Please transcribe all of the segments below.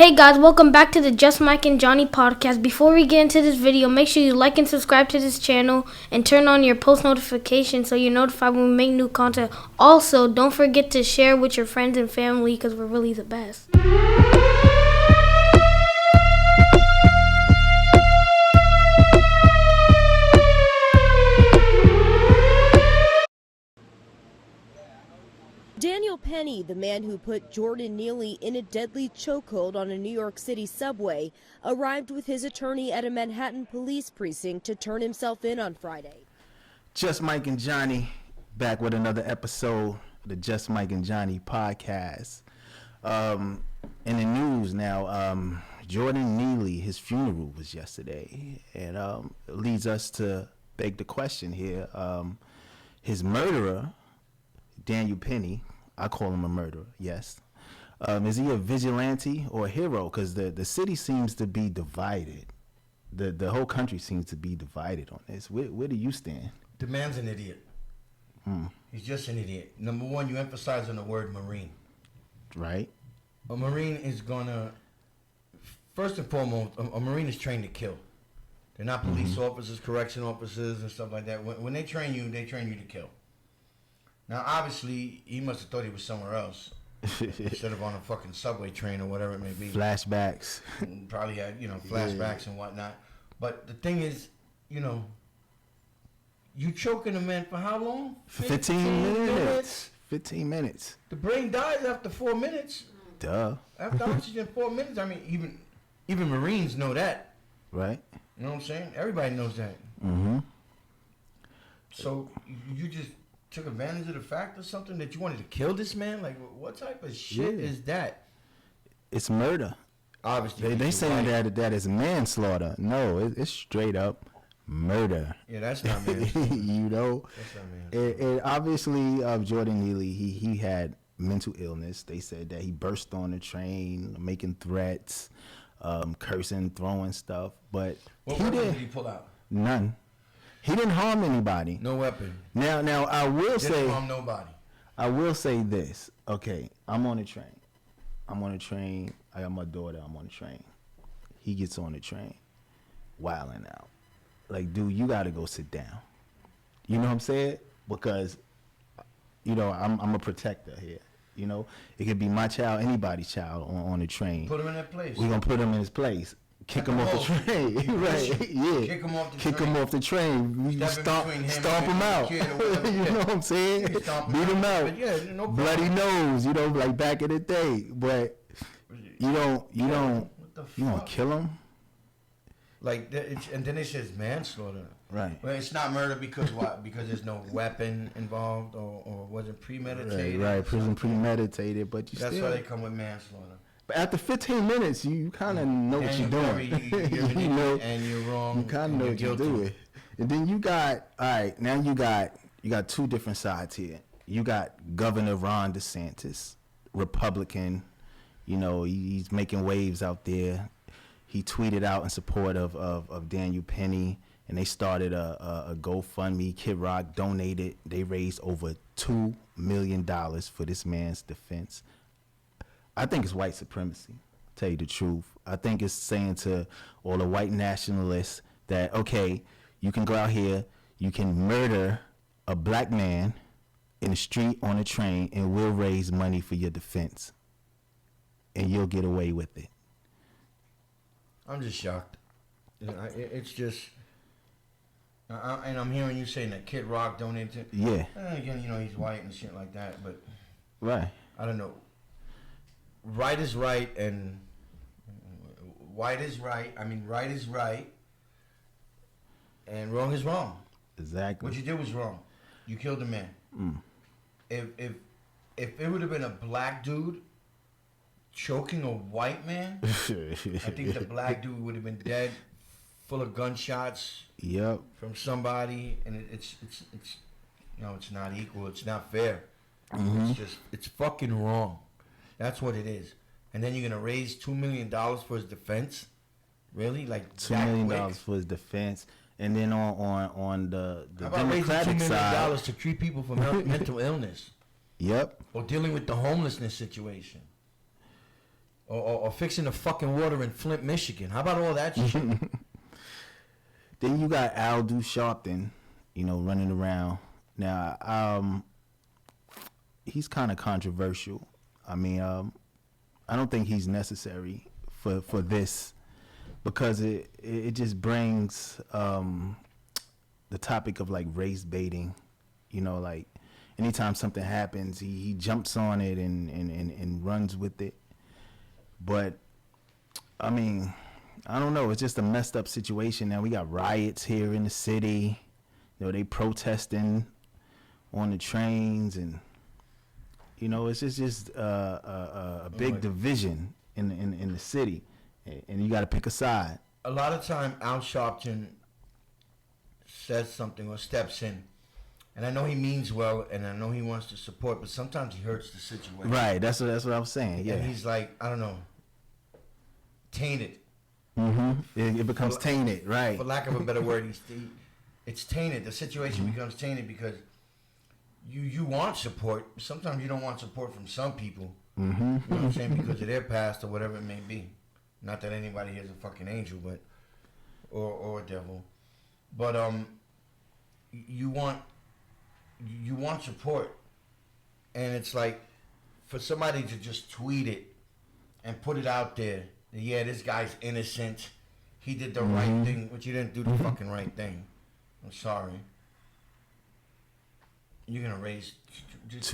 Hey guys, welcome back to the Just Mike and Johnny podcast. Before we get into this video, make sure you like and subscribe to this channel and turn on your post notifications so you're notified when we make new content. Also, don't forget to share with your friends and family because we're really the best. Daniel Penny, the man who put Jordan Neely in a deadly chokehold on a New York City subway, arrived with his attorney at a Manhattan police precinct to turn himself in on Friday. Just Mike and Johnny, back with another episode of the Just Mike and Johnny podcast. In the news now, Jordan Neely, his funeral was yesterday, and it leads us to beg the question here. His murderer, Daniel Penny, I call him a murderer, yes. Is he a vigilante or a hero? Because the city seems to be divided. The whole country seems to be divided on this. Where do you stand? The man's an idiot. He's just an idiot. Number one, you emphasize on the word Marine. Right. A Marine is gonna, first and foremost, a Marine is trained to kill. They're not police officers, correction officers, and stuff like that. When they train you to kill. Now, obviously, he must have thought he was somewhere else instead of on a fucking subway train or whatever it may be. Flashbacks. And probably had, flashbacks and whatnot. But the thing is, you choking a man for how long? 15 minutes. 15 minutes. The brain dies after 4 minutes. Duh. After oxygen, 4 minutes. I mean, even Marines know that. Right. You know what I'm saying? Everybody knows that. Mm-hmm. So you just took advantage of the fact or something that you wanted to kill this man? Like, what type of shit is that? It's murder. Obviously. They saying that is manslaughter. No, it's straight up murder. Yeah, that's not manslaughter. That's not manslaughter. And obviously, Jordan Neely, he had mental illness. They said that he burst on the train, making threats, cursing, throwing stuff. But what he weapon did did he pull out? none. He didn't harm anybody. No weapon. Now I will Didn't harm nobody. I will say this. Okay, I'm on a train. I got my daughter. I'm on the train. He gets on the train, wilding out. Like, dude, you got to go sit down. You know what I'm saying? Because, I'm a protector here. It could be my child, anybody's child on the train. Put him in that place. We're going to put him in his place. Kick him off the train. Right. Yeah. Kick him off the train. Kick him off the train. We stomp him out. You know what I'm saying? Beat him out. But yeah, no problem. Bloody nose, like back in the day. But you don't kill him? Like, and then it says manslaughter. Right. Well, it's not murder because what? Because there's no weapon involved or wasn't premeditated. Right. Prison premeditated, but That's why they come with manslaughter. But after 15 minutes, you kind of know what you're doing. And you're wrong. You kind of know what you're doing. And then you got, all right, now you got two different sides here. You got Governor Ron DeSantis, Republican. He's making waves out there. He tweeted out in support of Daniel Penny, and they started a GoFundMe. Kid Rock donated. They raised over $2 million for this man's defense. I think it's white supremacy, tell you the truth. I think it's saying to all the white nationalists that, okay, you can go out here, you can murder a black man in the street on a train, and we'll raise money for your defense. And you'll get away with it. I'm just shocked. It's just, and I'm hearing you saying that Kid Rock donated. Yeah. And again, he's white and shit like that, but right. I don't know. Right is right, and white is right. I mean, right is right, and wrong is wrong. Exactly. What you did was wrong. You killed a man. If it would have been a black dude choking a white man, I think the black dude would have been dead, full of gunshots. Yep. From somebody, and it's not equal. It's not fair. It's fucking wrong. That's what it is. And then you're gonna raise $2 million for his defense? Really? Like $2 million for his defense, and then on the Democratic $2 side, million to treat people for mental illness. Yep. Or dealing with the homelessness situation. or fixing the fucking water in Flint, Michigan. How about all that shit? Then you got Al Sharpton, running around. Now, he's kind of controversial. I mean, I don't think he's necessary for this because it just brings the topic of like race baiting. Like anytime something happens, he jumps on it and runs with it. But I mean, I don't know. It's just a messed up situation now. We got riots here in the city. They protesting on the trains, and it's just a big division in the city, and you got to pick a side. A lot of time, Al Sharpton says something or steps in, and I know he means well, and I know he wants to support, but sometimes he hurts the situation. Right. That's what I was saying. Yeah. And he's like, I don't know, tainted. It becomes tainted, right? For lack of a better word, it's tainted. The situation becomes tainted because you want support. Sometimes you don't want support from some people. You know what I'm saying? Because of their past or whatever it may be. Not that anybody here is a fucking angel, but or a devil. But you want support, and it's like for somebody to just tweet it and put it out there. Yeah, this guy's innocent. He did the right thing, but you didn't do the fucking right thing. I'm sorry. You're gonna raise. It's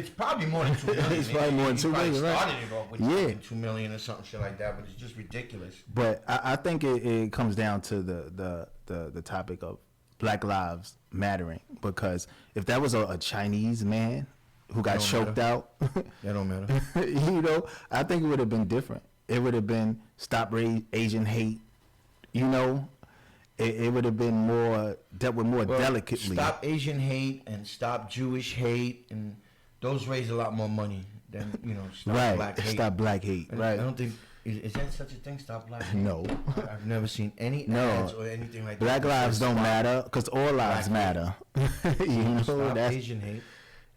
probably more than $2 million. It's probably more than $2 million, right? Started it off with $2 million or something shit like that, but it's just ridiculous. But I think it comes down to the topic of Black Lives Mattering, because if that was a Chinese man who got choked out, that don't matter. I think it would have been different. It would have been stop Asian hate. It would have been dealt with more delicately. Stop Asian hate and stop Jewish hate, and those raise a lot more money than stop black hate. Stop black hate. Right. I don't think is that such a thing. Stop black hate. No. I've never seen any ads or anything like that. Black lives don't matter because all lives matter. Stop Asian hate.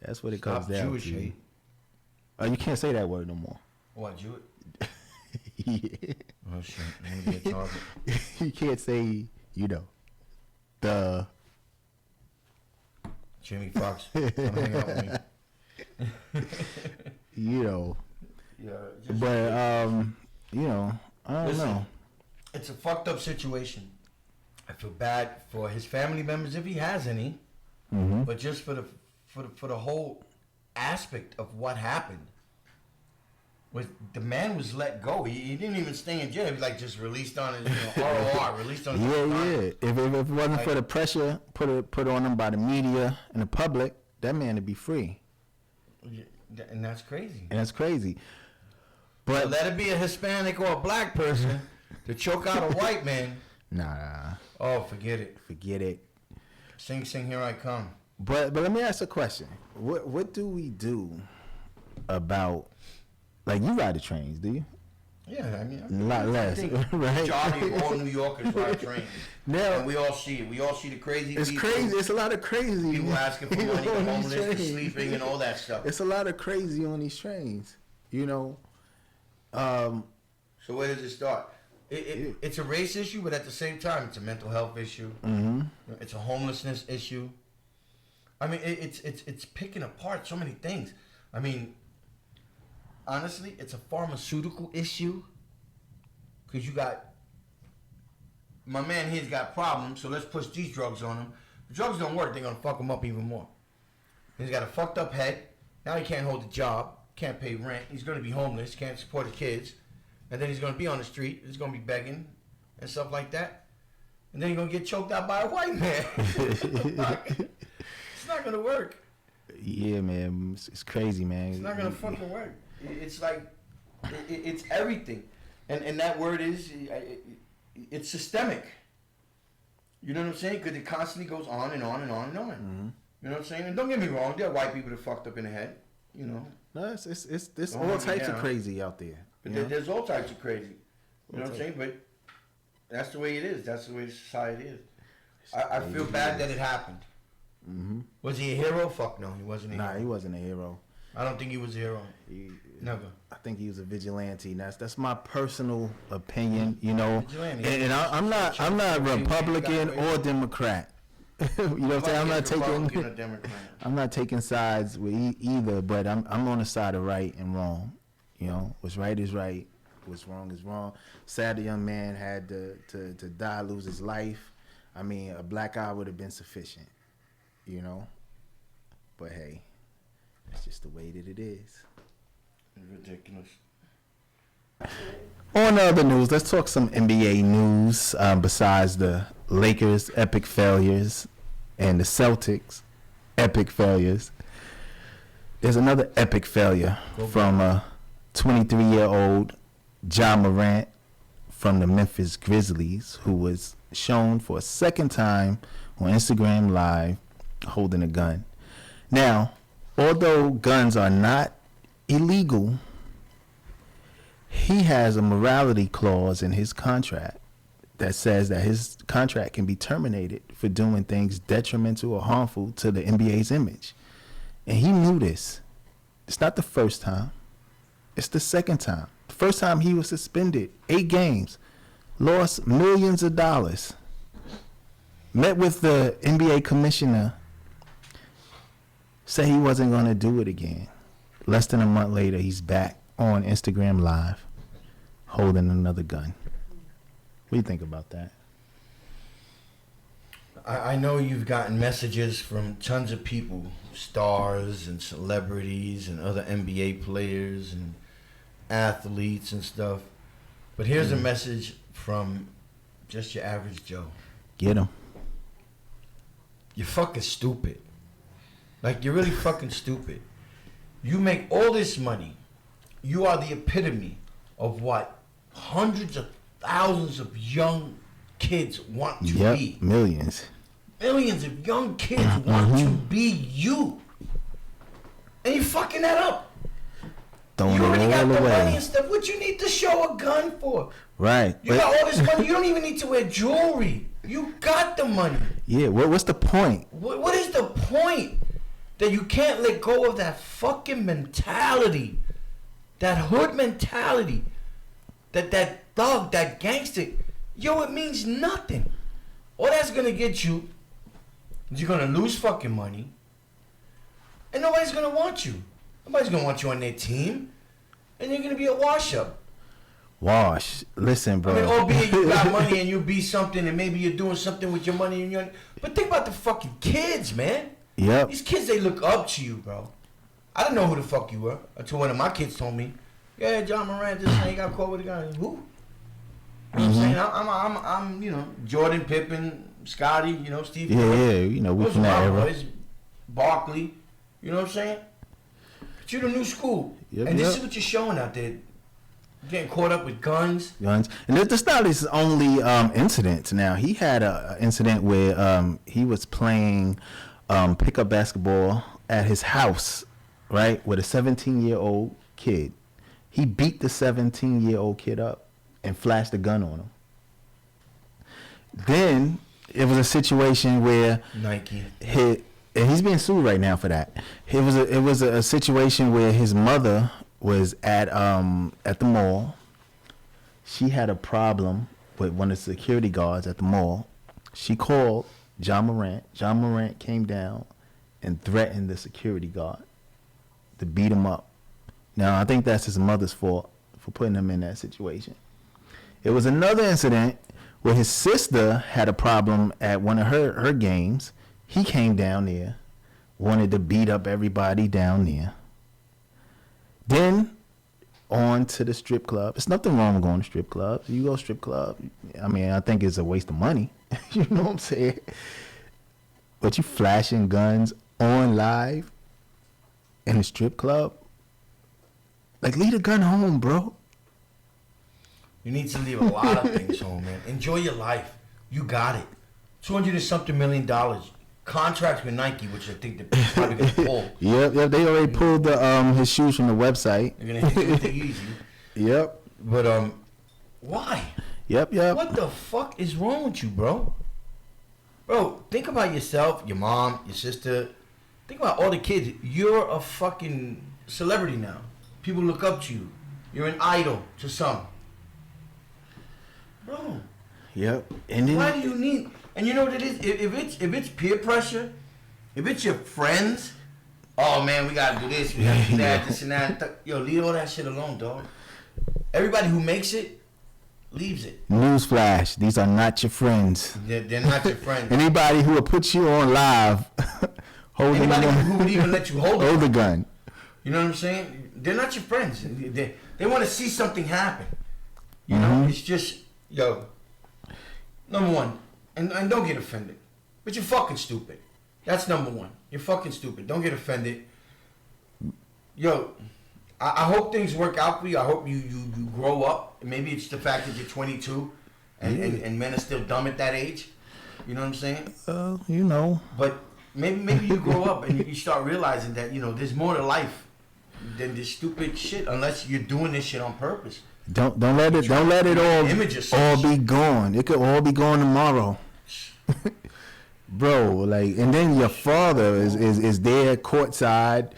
That's what it comes down Jewish to. Hate. You can't say that word no more. What, Jewish? Yeah. Oh shit! Maybe a target. You can't say, the Jimmy Fox. Come hang out with me. Yeah. But I don't know. It's a fucked up situation. I feel bad for his family members if he has any, but just for the whole aspect of what happened. The man was let go. He didn't even stay in jail. He was like just released on his ROR, released on his Yeah. If it wasn't for the pressure put on him by the media and the public, that man would be free. And that's crazy. But let it be a Hispanic or a black person to choke out a white man. Nah. Oh, forget it. Sing, here I come. But let me ask a question. What do we do about, like, you ride the trains, do you? Yeah, I mean, a lot less, right? Majority of all New Yorkers ride trains. Now, and we all see it. We all see the crazy it's people. crazy. It's a lot of crazy. People asking for money, the homeless, the sleeping, and all that stuff. It's a lot of crazy on these trains, So where does it start? It's a race issue, but at the same time, it's a mental health issue. It's a homelessness issue. I mean, it's picking apart so many things. I mean, honestly, it's a pharmaceutical issue because you got my man here's got problems, so let's push these drugs on him. The drugs don't work; they're gonna fuck him up even more. He's got a fucked up head. Now he can't hold a job, can't pay rent. He's gonna be homeless, can't support his kids, and then he's gonna be on the street. He's gonna be begging and stuff like that, and then he's gonna get choked out by a white man. It's not gonna work. Yeah, man, it's crazy, man. It's not gonna fucking work. It's like it's everything, and that word is it's systemic. You know what I'm saying? Because it constantly goes on and on and on and on. You know what I'm saying? And don't get me wrong, there are white people that fucked up in the head. No, it's all types of crazy out there. But there's all types of crazy. You know what I'm saying? But that's the way it is. That's the way society is. I feel bad that it happened. Was he a hero? Fuck no, he wasn't a hero. Nah, he wasn't a hero. I don't think he was a hero. Never. I think he was a vigilante. That's my personal opinion, you know. Vigilante. And I'm not Republican or Democrat. You know what I'm saying? I'm not taking sides with either, but I'm on the side of right and wrong. You know, what's right is right, what's wrong is wrong. Sad the young man had to die, lose his life. I mean, a black eye would have been sufficient, you know. But hey, that's just the way that it is. Ridiculous. On other news, let's talk some NBA news. Besides the Lakers' epic failures and the Celtics' epic failures, there's another epic failure from a 23-year-old Ja Morant from the Memphis Grizzlies, who was shown for a second time on Instagram Live holding a gun. Now, although guns are not illegal, he has a morality clause in his contract that says that his contract can be terminated for doing things detrimental or harmful to the NBA's image. And he knew this. It's not the first time. It's the second time. The first time he was suspended, 8 games, lost millions of dollars, met with the NBA commissioner, said he wasn't going to do it again. Less than a month later, he's back on Instagram Live holding another gun. What do you think about that? I know you've gotten messages from tons of people, stars and celebrities and other NBA players and athletes and stuff. But here's a message from just your average Joe. Get him. You're fucking stupid. Like, you're really fucking stupid. You make all this money. You are the epitome of what hundreds of thousands of young kids want to be. Millions. Millions of young kids want to be you. And you're fucking that up. Throwing You already it got all the money away. and stuff. What you need to show a gun for? Right. You got all this money. You don't even need to wear jewelry. You got the money. Yeah, what's the point? What is the point? That you can't let go of that fucking mentality. That hood mentality. That thug, that gangster. Yo, it means nothing. All that's gonna get you is you're gonna lose fucking money. And nobody's gonna want you. Nobody's gonna want you on their team. And you're gonna be a wash-up. Wash. Listen, bro. I mean, albeit you got money and you be something and maybe you're doing something with your money and your. But think about the fucking kids, man. Yep. These kids, they look up to you, bro. I didn't know who the fuck you were until one of my kids told me, yeah, Ja Morant just saying he got caught with a gun. Who? You know what I'm saying? I'm you know, Jordan, Pippen, Scotty, you know, Steve. Yeah, you know, we Those from are that my era. boys. Barkley, you know what I'm saying? But you're the new school. Yep, and this yep. is what you're showing out there. Getting caught up with guns. Guns. And that's not his only incident. Now, he had a incident where he was playing pickup basketball at his house, right, with a 17-year-old kid. He beat the 17-year-old kid up and flashed a gun on him. Then it was a situation where Nike. and he's being sued right now for that. It was a situation where his mother was at the mall. She had a problem with one of the security guards at the mall. She called Ja Morant. Ja Morant came down and threatened the security guard to beat him up. Now, I think that's his mother's fault for putting him in that situation. It was another incident where his sister had a problem at one of her games. He came down there, wanted to beat up everybody down there. Then on to the strip club. There's nothing wrong with going to strip clubs. You go strip club. I mean, I think it's a waste of money. You know what I'm saying? But you flashing guns on live in a strip club? Like, leave the gun home, bro. You need to leave a lot of things home, man. Enjoy your life. You got it. $200 and something million. Contracts with Nike, which I think they're probably going to pull. Yep. They already pulled his shoes from the website. They're going to hit you with the easy. Yep. But, why? Yep. What the fuck is wrong with you, bro? Bro, think about yourself, your mom, your sister. Think about all the kids. You're a fucking celebrity now. People look up to you. You're an idol to some. Bro. Yep. And then Why do you need? And you know what it is? If it's peer pressure, if it's your friends, oh man, we gotta do this, we gotta do that, this and that. Yo, leave all that shit alone, dog. Everybody who makes it leaves it. Newsflash: these are not your friends. They're not your friends. Anybody who will put you on live holding Anybody a gun, who would even let you hold hold it. a gun. You know what I'm saying? They're not your friends. They want to see something happen. You know, it's just, yo, number one, and don't get offended, but you're fucking stupid. That's number one. You're fucking stupid. Don't get offended. Yo, I hope things work out for you. I hope you grow up. Maybe it's the fact that you're 22 and men are still dumb at that age. You know what I'm saying? You know. But maybe you grow up and you start realizing that, you know, there's more to life than this stupid shit, unless you're doing this shit on purpose. Don't let it all be gone. It could all be gone tomorrow. Bro, like, and then your father is there courtside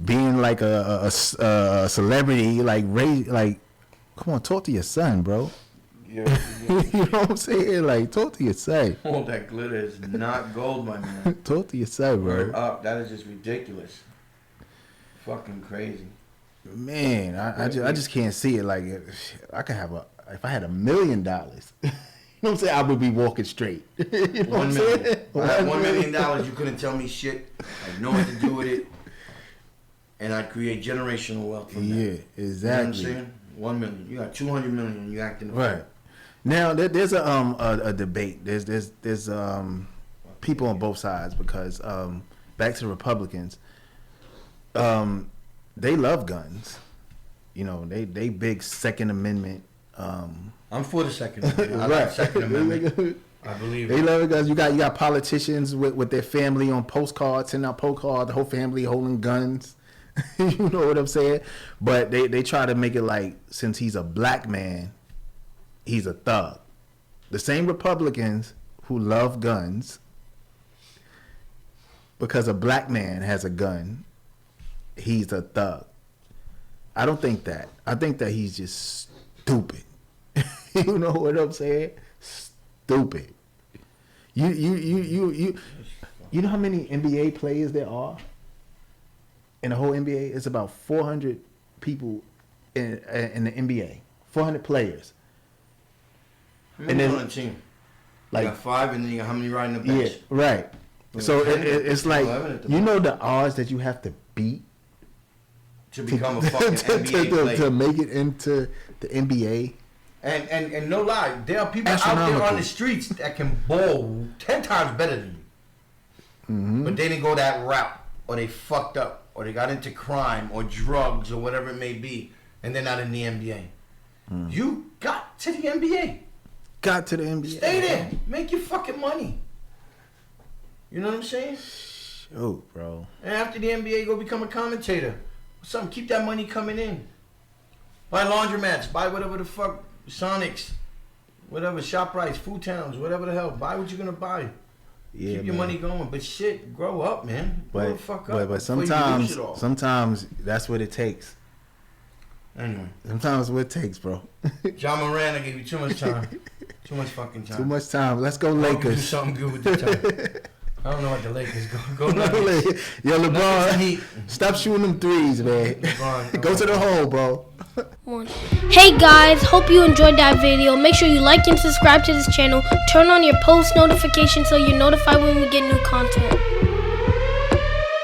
being like a celebrity, like come on, talk to your son, bro. Yeah. You know what I'm saying? Like, talk to your son. All that glitter is not gold, my man. Talk to your son, bro. Word up. That is just ridiculous. Fucking crazy. Man, I just can't see it. Like, I could have if I had $1 million, you know what I'm saying, I would be walking straight. You know what I'm saying? If I had $1 million, you couldn't tell me shit. I had know what to do with it, and I'd create generational wealth from that. Yeah, exactly. You know what I'm saying? 1 million. You got 200 million, and you acting right. Now there's a debate. There's people on both sides, because back to the Republicans, they love guns. You know, they big Second Amendment. I'm for the Second Amendment. I like Second Amendment. I believe they love guns. You got politicians with their family on postcards, sending out postcards, the whole family holding guns. You know what I'm saying? But they try to make it like, since he's a black man, he's a thug. The same Republicans who love guns, because a black man has a gun, he's a thug. I don't think that. I think that he's just stupid. You know what I'm saying? Stupid. You know how many NBA players there are? In the whole NBA, it's about 400 people in the NBA. 400 players. How many on a team? Like, you got 5, and then you got how many riding the bench? Yeah, right. So it's like, you know the odds that you have to beat to become a fucking NBA player. To make it into the NBA. And no lie, there are people out there on the streets that can ball 10 times better than you. Mm-hmm. But they didn't go that route, or they fucked up, or they got into crime or drugs or whatever it may be, and they're not in the NBA. Mm. You got to the NBA. Got to the NBA. Stay there. Make your fucking money. You know what I'm saying? Oh, bro. And after the NBA, go become a commentator. Something. Keep that money coming in. Buy laundromats. Buy whatever the fuck. Sonics. Whatever. ShopRites. Food Towns. Whatever the hell. Buy what you're going to buy. Yeah, keep your money going. But shit, grow up, man. Grow the fuck up. But sometimes that's what it takes. Anyway. Sometimes what it takes, bro. Ja Morant, I gave you too much time. Too much fucking time. Too much time. Let's go Lakers. Do something good with the time. I don't know what the Lakers go Nuggets. Yo, LeBron, stop shooting them threes, man. LeBron, go to the hole, bro. Hey guys, hope you enjoyed that video. Make sure you like and subscribe to this channel. Turn on your post notifications so you're notified when we get new content.